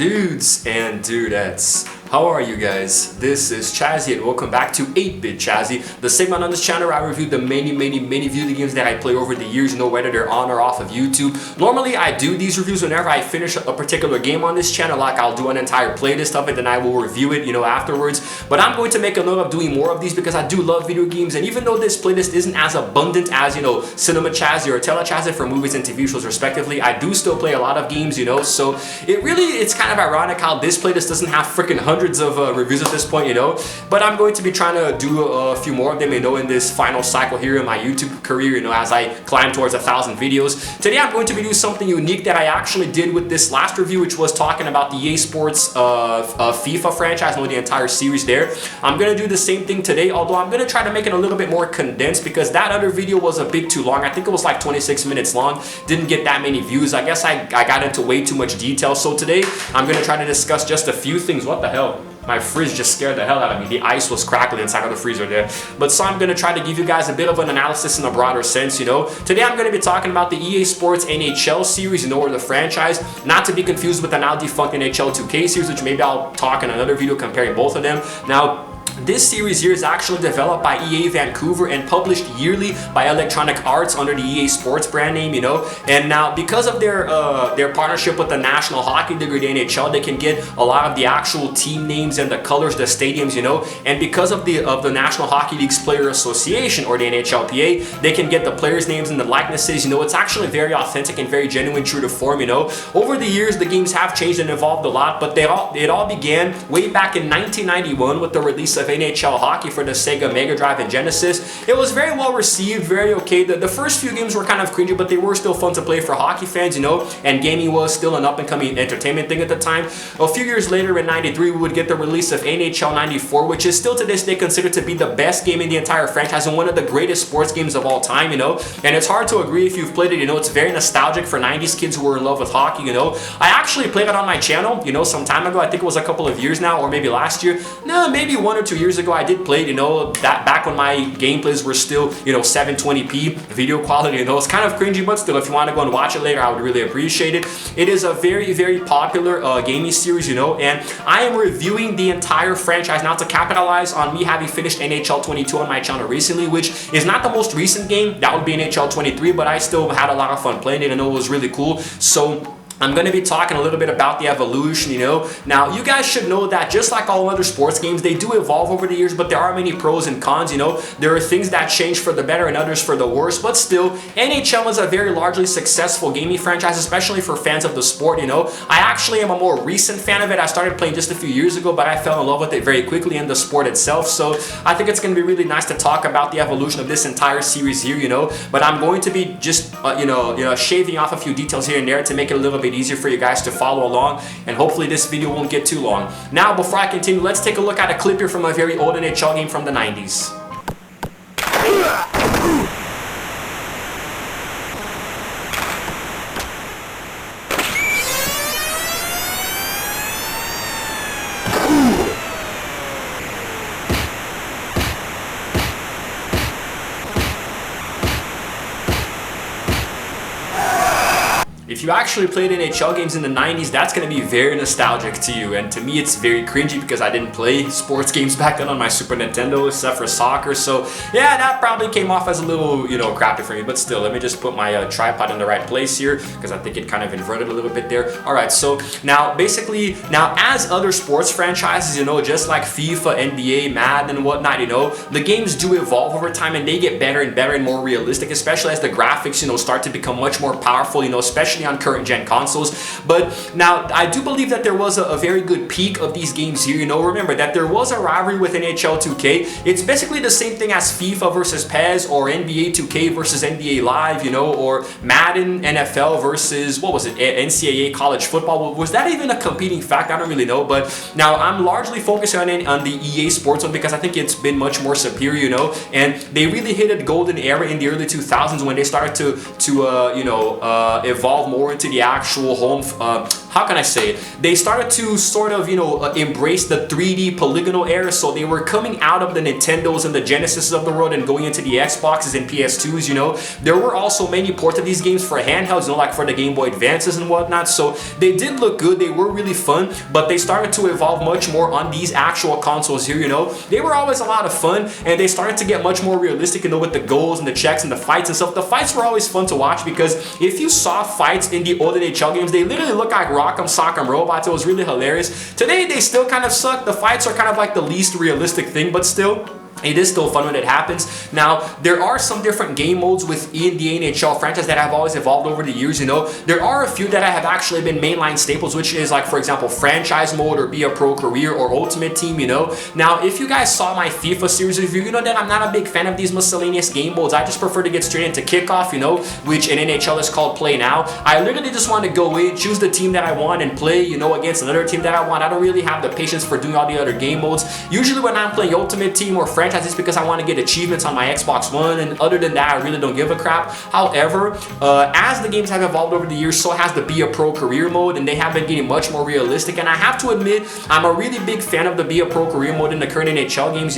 Dudes and dudettes, how are you guys? This is Chazzy and welcome back to 8-Bit Chazzy, the segment on this channel where I review the many video games that I play over the years, whether they're on or off of YouTube. Normally I do these reviews whenever I finish a particular game on this channel, like I'll do an entire playlist of it, then I will review it, afterwards. But I'm going to make a note of doing more of these because I do love video games, and even though this playlist isn't as abundant as, Cinema Chazzy or Tele Chazzy for movies and TV shows respectively, I do still play a lot of games, so it's kind of ironic how this playlist doesn't have freaking hundreds of reviews at this point, but I'm going to be trying to do a few more of them, in this final cycle here in my YouTube career, as I climb towards 1,000 videos. Today I'm going to be doing something unique that I actually did with this last review, which was talking about the EA Sports FIFA franchise, the entire series there. I'm going to do the same thing today, although I'm going to try to make it a little bit more condensed because that other video was a bit too long. I think it was like 26 minutes long, didn't get that many views. I guess I got into way too much detail, so today I'm going to try to discuss just a few things. What the hell? My fridge just scared the hell out of me. The ice was crackling inside of the freezer there. But so I'm going to try to give you guys a bit of an analysis in a broader sense, Today I'm going to be talking about the EA Sports NHL series, or the franchise. Not to be confused with the now defunct NHL 2K series, which maybe I'll talk in another video comparing both of them. Now, this series here is actually developed by EA Vancouver and published yearly by Electronic Arts under the EA Sports brand name, And now, because of their partnership with the National Hockey League or the NHL, they can get a lot of the actual team names and the colors, the stadiums, And because of the National Hockey League's Player Association or the NHLPA, they can get the players' names and the likenesses. It's actually very authentic and very genuine, true to form. Over the years, the games have changed and evolved a lot, but it all began way back in 1991 with the release of NHL Hockey for the Sega Mega Drive and Genesis. It was very well received, very okay. The first few games were kind of cringy, but they were still fun to play for hockey fans, and gaming was still an up-and-coming entertainment thing at the time. A few years later, in 93, we would get the release of NHL 94, which is still to this day considered to be the best game in the entire franchise and one of the greatest sports games of all time, And it's hard to agree if you've played it, it's very nostalgic for 90s kids who were in love with hockey, I actually played it on my channel, some time ago. I think it was a couple of years now, or maybe last year. No, maybe 1 or 2 years ago I did play it, that back when my gameplays were still, 720p video quality, It's kind of cringy, but still, if you want to go and watch it later, I would really appreciate it. It is a very popular gaming series, and I am reviewing the entire franchise now to capitalize on me having finished NHL 22 on my channel recently, which is not the most recent game. That would be NHL 23, but I still had a lot of fun playing it. I know it was really cool. So I'm going to be talking a little bit about the evolution, Now, you guys should know that just like all other sports games, they do evolve over the years, but there are many pros and cons, There are things that change for the better and others for the worse, but still, NHL is a very largely successful gaming franchise, especially for fans of the sport, I actually am a more recent fan of it. I started playing just a few years ago, but I fell in love with it very quickly in the sport itself, so I think it's going to be really nice to talk about the evolution of this entire series here, But I'm going to be just, shaving off a few details here and there to make it a little bit easier for you guys to follow along, and hopefully this video won't get too long. Now, before I continue, let's take a look at a clip here from a very old NHL game from the 90s. If you actually played NHL games in the 90s, that's going to be very nostalgic to you, and to me it's very cringy because I didn't play sports games back then on my Super Nintendo except for soccer, so yeah, that probably came off as a little, crappy for me, but still, let me just put my tripod in the right place here because I think it kind of inverted a little bit there. Alright, so now basically, as other sports franchises, just like FIFA, NBA, Madden and whatnot, the games do evolve over time and they get better and better and more realistic, especially as the graphics, start to become much more powerful, especially on current gen consoles. But now I do believe that there was a very good peak of these games here. Remember that there was a rivalry with NHL 2K. It's basically the same thing as FIFA versus PES or NBA 2K versus NBA Live, or Madden NFL versus, what was it, NCAA college football. Was that even a competing fact? I don't really know, but now I'm largely focusing on the EA Sports one because I think it's been much more superior, and they really hit a golden era in the early 2000s when they started to evolve more into the actual how can I say it? They started to sort of, embrace the 3D polygonal era. So they were coming out of the Nintendos and the Genesis of the world and going into the Xboxes and PS2s, There were also many ports of these games for handhelds, like for the Game Boy Advances and whatnot. So they did look good. They were really fun, but they started to evolve much more on these actual consoles here, They were always a lot of fun, and they started to get much more realistic, with the goals and the checks and the fights and stuff. The fights were always fun to watch because if you saw fights in the old NHL games, they literally look like Rock'em Sock'em Robots. It was really hilarious. Today, they still kind of suck. The fights are kind of like the least realistic thing, but still, it is still fun when it happens. Now, there are some different game modes within the NHL franchise that have always evolved over the years, There are a few that have actually been mainline staples, which is like, for example, franchise mode or be a pro career or ultimate team, Now, if you guys saw my FIFA series review, you know that I'm not a big fan of these miscellaneous game modes. I just prefer to get straight into kickoff, which in NHL is called play now. I literally just want to go in, choose the team that I want and play, against another team that I want. I don't really have the patience for doing all the other game modes. Usually when I'm playing ultimate team or franchise, it's because I want to get achievements on my Xbox One, and other than that, I really don't give a crap. However, as the games have evolved over the years, so has the Be a Pro career mode, and they have been getting much more realistic. And I have to admit, I'm a really big fan of the Be a Pro career mode in the current NHL games.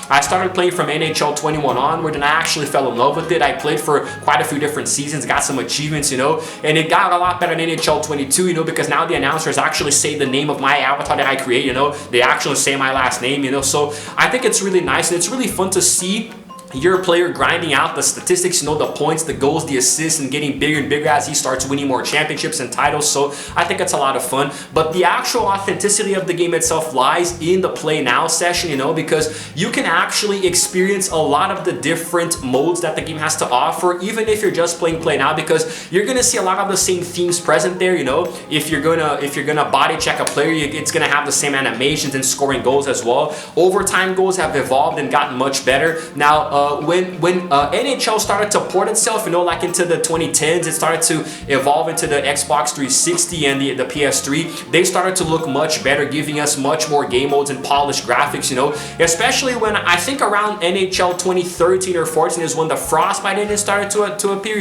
I started playing from NHL 21 onward, and I actually fell in love with it. I played for quite a few different seasons, got some achievements, and it got a lot better in NHL 22, because now the announcers actually say the name of my avatar that I create. They actually say my last name. So I think it's really nice, and it's really fun to see your player grinding out the statistics, the points, the goals, the assists, and getting bigger and bigger as he starts winning more championships and titles. So I think it's a lot of fun. But the actual authenticity of the game itself lies in the play now session, because you can actually experience a lot of the different modes that the game has to offer, even if you're just playing play now, because you're gonna see a lot of the same themes present there. If you're gonna body check a player, it's gonna have the same animations and scoring goals as well. Overtime goals have evolved and gotten much better. Now, when NHL started to port itself, like into the 2010s, it started to evolve into the Xbox 360 and the PS3. They started to look much better, giving us much more game modes and polished graphics, especially when I think around NHL 2013 or 14 is when the Frostbite engine started to appear,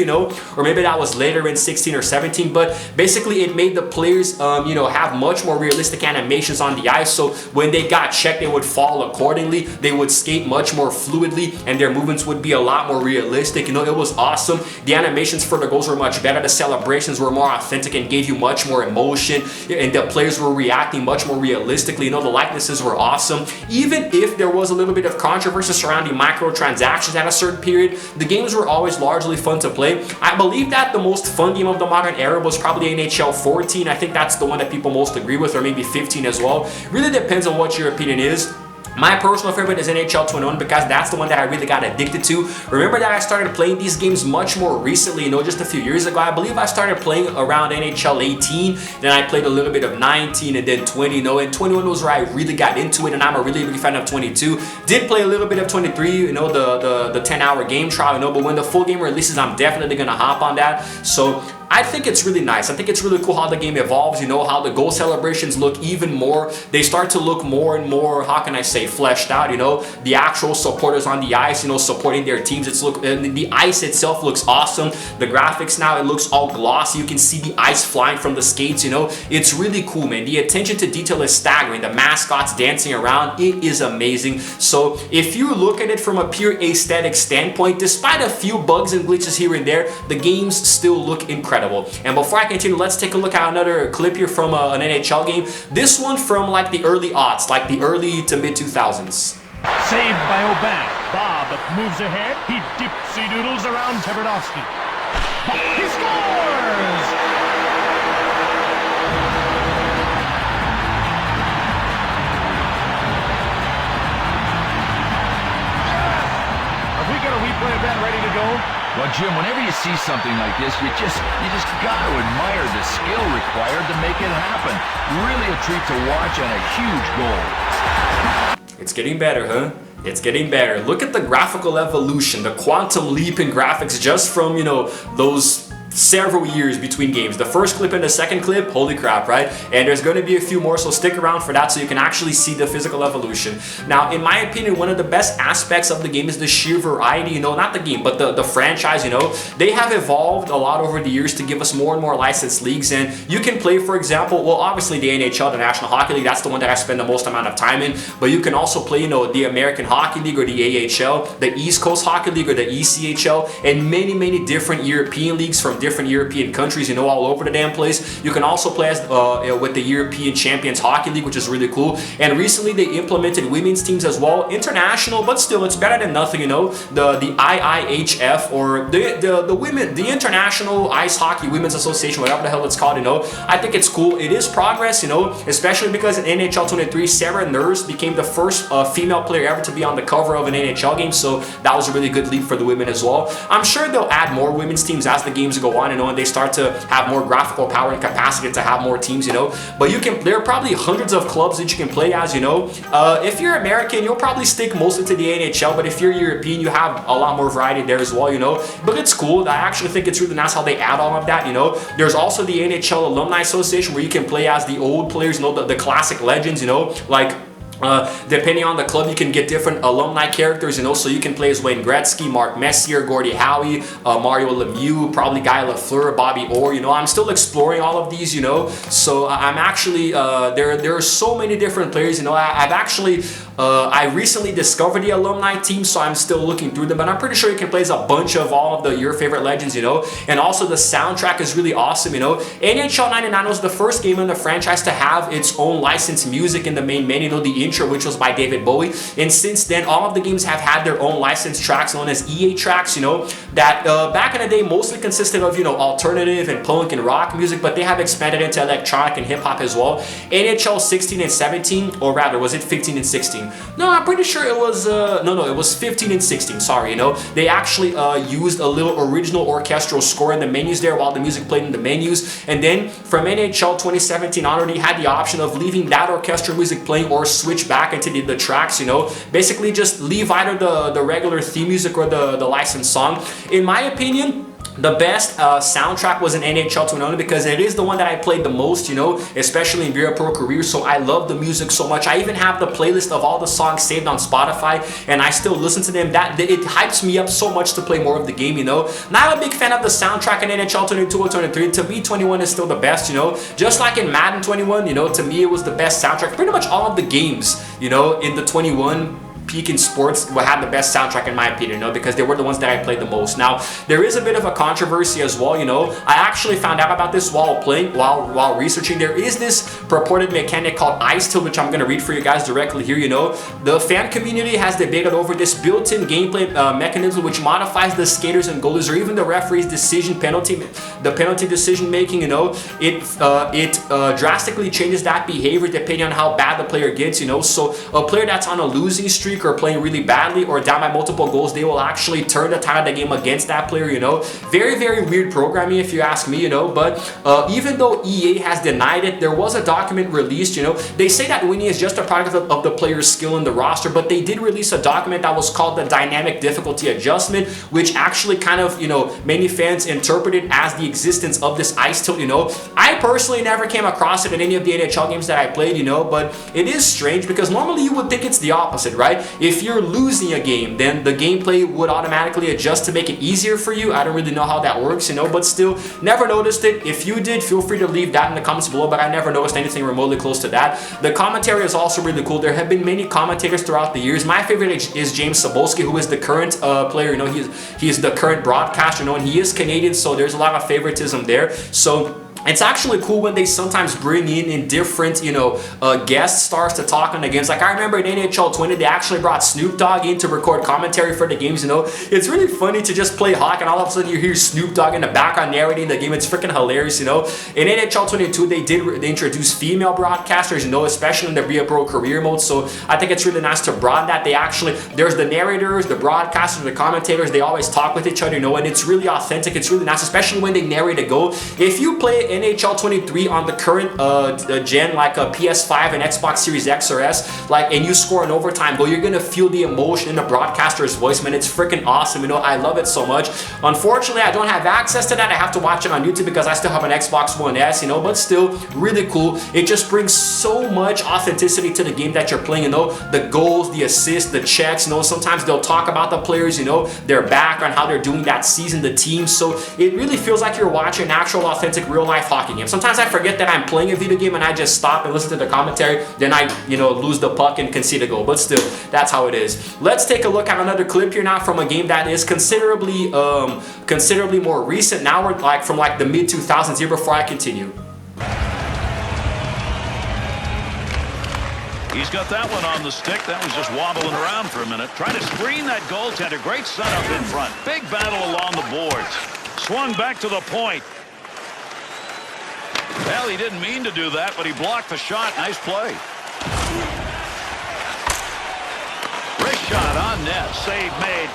or maybe that was later in 16 or 17, but basically it made the players, have much more realistic animations on the ice. So when they got checked, they would fall accordingly. They would skate much more fluidly, and their movements would be a lot more realistic. It was awesome. The animations for the goals were much better. The celebrations were more authentic and gave you much more emotion, and the players were reacting much more realistically. The likenesses were awesome. Even if there was a little bit of controversy surrounding microtransactions at a certain period, the games were always largely fun to play. I believe that the most fun game of the modern era was probably NHL 14. I think that's the one that people most agree with, or maybe 15 as well. Really depends on what your opinion is. My personal favorite is NHL 21 because that's the one that I really got addicted to. Remember that I started playing these games much more recently, just a few years ago. I believe I started playing around NHL 18, then I played a little bit of 19 and then 20, and 21 was where I really got into it, and I'm a really big fan of 22. Did play a little bit of 23, the 10-hour game trial, but when the full game releases, I'm definitely gonna hop on that. So I think it's really nice. I think it's really cool how the game evolves, how the goal celebrations look even more. They start to look more and more, how can I say, fleshed out, the actual supporters on the ice, supporting their teams. The ice itself looks awesome. The graphics now, it looks all glossy. You can see the ice flying from the skates, It's really cool, man. The attention to detail is staggering. The mascots dancing around, it is amazing. So if you look at it from a pure aesthetic standpoint, despite a few bugs and glitches here and there, the games still look incredible. And before I continue, let's take a look at another clip here from an NHL game. This one from like the early aughts, like the early to mid 2000s. Saved by Aubin. Bob moves ahead. He dipsy doodles around Tverdovsky. He scores! Have we got a replay event ready to go? Well, Jim, whenever you see something like this, you just got to admire the skill required to make it happen. Really a treat to watch and a huge goal. It's getting better, huh? It's getting better. Look at the graphical evolution, the quantum leap in graphics just from, those several years between games. The first clip and the second clip, holy crap, right? And there's going to be a few more, so stick around for that so you can actually see the physical evolution. Now, in my opinion, one of the best aspects of the game is the sheer variety, you know, not the game, but the franchise, you know. They have evolved a lot over the years to give us more and more licensed leagues, and you can play, for example, well, obviously the NHL, the National Hockey League, that's the one that I spend the most amount of time in, but you can also play, you know, the American Hockey League or the AHL, the East Coast Hockey League or the ECHL, and many different European leagues from different European countries, you know, all over the damn place. You can also play as with the European Champions Hockey League, which is really cool. And recently they implemented women's teams as well, international, but still it's better than nothing, you know. The IIHF, or the International Ice Hockey Women's Association, whatever the hell it's called, you know. I think it's cool. It is progress, you know, especially because in NHL 23, Sarah Nurse became the first female player ever to be on the cover of an NHL game, so that was a really good leap for the women as well. I'm sure they'll add more women's teams as the games go on, you know, and they start to have more graphical power and capacity to have more teams, you know. But there are probably hundreds of clubs that you can play as, you know. If you're American, you'll probably stick mostly to the NHL, but if you're European, you have a lot more variety there as well, you know. But it's cool. I actually think it's really nice how they add all of that, you know. There's also the NHL Alumni Association where you can play as the old players, you know, the classic legends, you know, like depending on the club, you can get different alumni characters, you know, so you can play as Wayne Gretzky, Mark Messier, Gordie Howe, Mario Lemieux, probably Guy Lafleur, Bobby Orr, you know. I'm still exploring all of these, you know, so I'm actually, there are so many different players, you know. I recently discovered the alumni team, so I'm still looking through them, but I'm pretty sure you can play as a bunch of all of your favorite legends, you know. And also the soundtrack is really awesome, you know. NHL 99 was the first game in the franchise to have its own licensed music in the main menu, you know, the intro, which was by David Bowie. And since then, all of the games have had their own licensed tracks known as EA tracks, you know, that back in the day mostly consisted of, you know, alternative and punk and rock music, but they have expanded into electronic and hip hop as well. NHL 16 and 17, or rather, was it 15 and 16? No, I'm pretty sure it was, no, it was 15 and 16, sorry, you know. They actually used a little original orchestral score in the menus there while the music played in the menus. And then from NHL 2017 onward, you had the option of leaving that orchestral music playing or switch back into the tracks, you know. Basically just leave either the regular theme music or the licensed song. In my opinion, the best soundtrack was in NHL 20 because it is the one that I played the most, you know, especially in Via Pro Career, so I love the music so much. I even have the playlist of all the songs saved on Spotify, and I still listen to them. It hypes me up so much to play more of the game, you know. Now I'm a big fan of the soundtrack in NHL 22 or 23. To me, 21 is still the best, you know. Just like in Madden 21, you know, to me it was the best soundtrack. Pretty much all of the games, you know, in the 21 peak in sports will have the best soundtrack in my opinion, you know, because they were the ones that I played the most. Now, there is a bit of a controversy as well, you know. I actually found out about this while playing, while researching. There is this purported mechanic called Ice Tilt, which I'm going to read for you guys directly here, you know. The fan community has debated over this built-in gameplay mechanism which modifies the skaters and goalies or even the referee's the penalty decision making, you know. It drastically changes that behavior depending on how bad the player gets, you know. So a player that's on a losing streak or playing really badly or down by multiple goals, they will actually turn the tide of the game against that player, you know. Very weird programming if you ask me, you know. But even though EA has denied it, there was a document released, you know. They say that winning is just a product of the player's skill in the roster, but they did release a document that was called the Dynamic Difficulty Adjustment, which actually kind of, you know, many fans interpreted as the existence of this Ice Tilt, you know. I personally never came across it in any of the NHL games that I played, you know, but it is strange because normally you would think it's the opposite, right? If you're losing a game, then the gameplay would automatically adjust to make it easier for you. I don't really know how that works, you know, but still, never noticed it. If you did, feel free to leave that in the comments below, but I never noticed anything remotely close to that. The commentary is also really cool. There have been many commentators throughout the years. My favorite is James Sobolski, who is the current player, you know, he's the current broadcaster, you know, and he is Canadian, so there's a lot of favoritism there. So it's actually cool when they sometimes bring in different, you know, guest stars to talk on the games. Like I remember in NHL 20, they actually brought Snoop Dogg in to record commentary for the games, you know. It's really funny to just play hockey and all of a sudden you hear Snoop Dogg in the background narrating the game. It's freaking hilarious, you know. In NHL 22, they introduced female broadcasters, you know, especially in the Via Pro Career mode. So I think it's really nice to broaden that. There's the narrators, the broadcasters, the commentators, they always talk with each other, you know, and it's really authentic. It's really nice, especially when they narrate a goal. If you play NHL 23 on the current gen, like a PS5 and Xbox Series X or S, like, and you score an overtime goal, you're gonna feel the emotion in the broadcaster's voice, man. It's freaking awesome, you know. I love it so much. Unfortunately, I don't have access to that. I have to watch it on YouTube because I still have an Xbox One S, you know, but still really cool. It just brings so much authenticity to the game that you're playing, you know, the goals, the assists, the checks, you know. Sometimes they'll talk about the players, you know, their background, how they're doing that season, the team. So it really feels like you're watching an actual, authentic, real-life hockey game. Sometimes I forget that I'm playing a video game and I just stop and listen to the commentary. Then I, you know, lose the puck and concede a goal. But still, that's how it is. Let's take a look at another clip here now from a game that is considerably more recent. Now we're like from like the mid-2000s here before I continue. He's got that one on the stick. That was just wobbling around for a minute. Trying to screen that goaltender. Great setup in front. Big battle along the boards. Swung back to the point. Well, he didn't mean to do that, but he blocked the shot. Nice play. Wrist shot on net. Save made.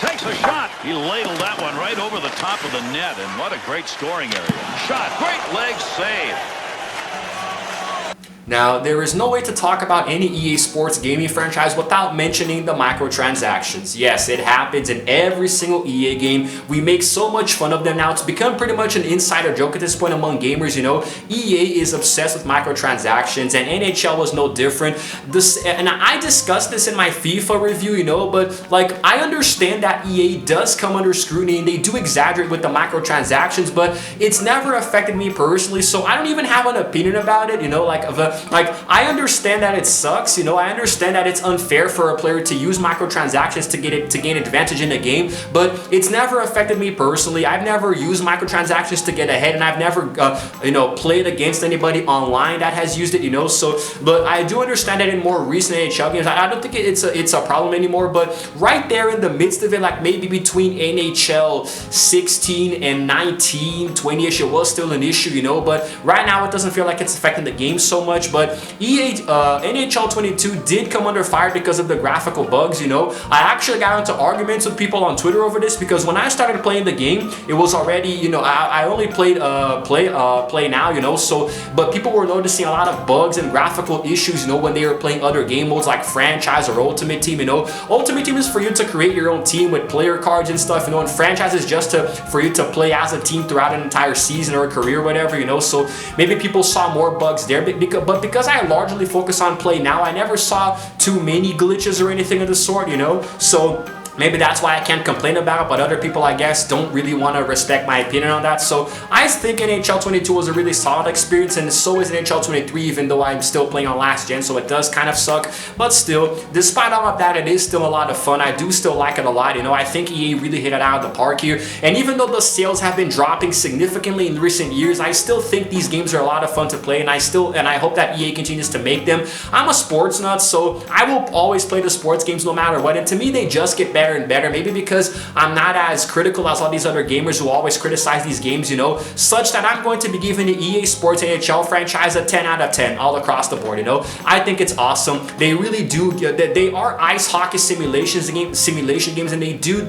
Takes a shot. He ladled that one right over the top of the net, and what a great scoring area. Shot. Great leg save. Now, there is no way to talk about any EA Sports gaming franchise without mentioning the microtransactions. Yes, it happens in every single EA game. We make so much fun of them now. It's become pretty much an insider joke at this point among gamers, you know. EA is obsessed with microtransactions, and NHL was no different. And I discussed this in my FIFA review, you know, but like, I understand that EA does come under scrutiny and they do exaggerate with the microtransactions, but it's never affected me personally, so I don't even have an opinion about it, you know. Like, I understand that it sucks, you know. I understand that it's unfair for a player to use microtransactions to gain advantage in the game, but it's never affected me personally. I've never used microtransactions to get ahead, and I've never, you know, played against anybody online that has used it, you know. So, but I do understand that in more recent NHL games, I don't think it's a problem anymore. But right there in the midst of it, like maybe between NHL 16 and 19, 20ish, it was still an issue, you know. But right now, it doesn't feel like it's affecting the game so much. But NHL 22 did come under fire because of the graphical bugs, you know. I actually got into arguments with people on Twitter over this because when I started playing the game, it was already, you know, I only played play now, you know. So, but people were noticing a lot of bugs and graphical issues, you know, when they were playing other game modes like franchise or ultimate team, you know. Ultimate team is for you to create your own team with player cards and stuff, you know, and franchise is just for you to play as a team throughout an entire season or a career, whatever, you know. So maybe people saw more bugs there, but because I largely focus on play now, I never saw too many glitches or anything of the sort, you know. So maybe that's why I can't complain about it, but other people, I guess, don't really want to respect my opinion on that. So I think NHL 22 was a really solid experience, and so is NHL 23, even though I'm still playing on last gen, so it does kind of suck. But still, despite all of that, it is still a lot of fun. I do still like it a lot, you know. I think EA really hit it out of the park here, and even though the sales have been dropping significantly in recent years, I still think these games are a lot of fun to play, and I hope that EA continues to make them. I'm a sports nut, so I will always play the sports games no matter what, and to me, they just get better and better, maybe because I'm not as critical as all these other gamers who always criticize these games, you know, such that I'm going to be giving the EA Sports NHL franchise a 10 out of 10 all across the board, you know. I think it's awesome. They really do, they are ice hockey simulation games, and they do,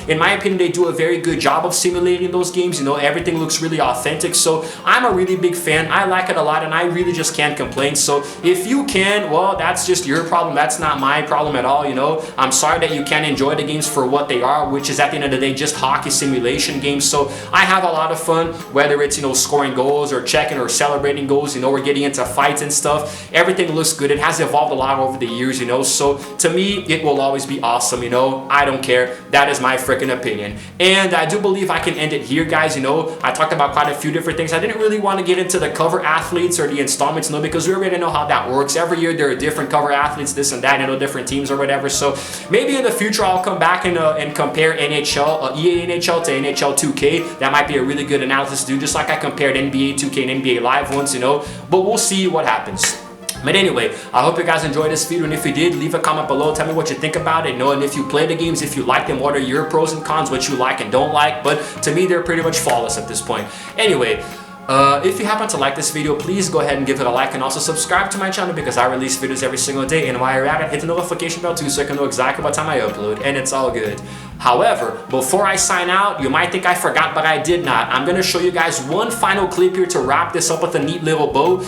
in my opinion, they do a very good job of simulating those games, you know. Everything looks really authentic, so I'm a really big fan. I like it a lot, and I really just can't complain. So if you can, well, that's just your problem. That's not my problem at all, you know. I'm sorry that you can't enjoy the games for what they are, which is at the end of the day just hockey simulation games. So I have a lot of fun, whether it's, you know, scoring goals or checking or celebrating goals, you know, we're getting into fights and stuff. Everything looks good. It has evolved a lot over the years, you know. So to me, it will always be awesome, you know. I don't care. That is my freaking opinion. And I do believe I can end it here, guys. You know, I talked about quite a few different things. I didn't really want to get into the cover athletes or the installments, no, because we already know how that works. Every year there are different cover athletes, this and that, you know, different teams or whatever. So maybe in the future I'll come back and compare NHL, EA NHL to NHL 2K. That might be a really good analysis to do, just like I compared NBA 2K and NBA Live once, you know. But we'll see what happens. But anyway, I hope you guys enjoyed this video, and if you did, leave a comment below. Tell me what you think about it, you know, and if you play the games, if you like them, what are your pros and cons, what you like and don't like. But to me, they're pretty much flawless at this point. Anyway, If you happen to like this video, please go ahead and give it a like, and also subscribe to my channel because I release videos every single day, and while you're at it, hit the notification bell too so you can know exactly what time I upload, and it's all good. However, before I sign out, you might think I forgot, but I did not. I'm going to show you guys one final clip here to wrap this up with a neat little bow.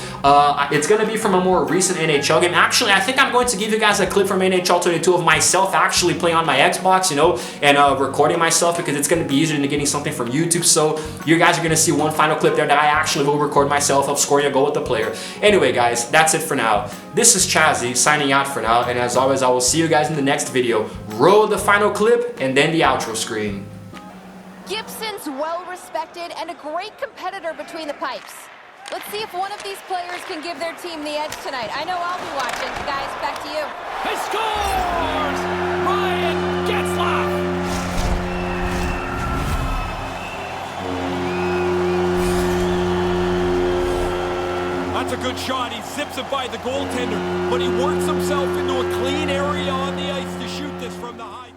It's going to be from a more recent NHL game. Actually, I think I'm going to give you guys a clip from NHL 22 of myself actually playing on my Xbox, you know, and recording myself because it's going to be easier than getting something from YouTube. So you guys are going to see one final clip there that I actually will record myself of scoring a goal with the player. Anyway, guys, that's it for now. This is Chazzy signing out for now, and as always, I will see you guys in the next video. Roll the final clip and then the outro screen. Gibson's well-respected and a great competitor between the pipes. Let's see if one of these players can give their team the edge tonight. I know I'll be watching. Guys, back to you. He scores! Ryan Getzlaf! That's a good shot. He zips it by the goaltender, but he works himself into a clean area on the ice to shoot this from the high.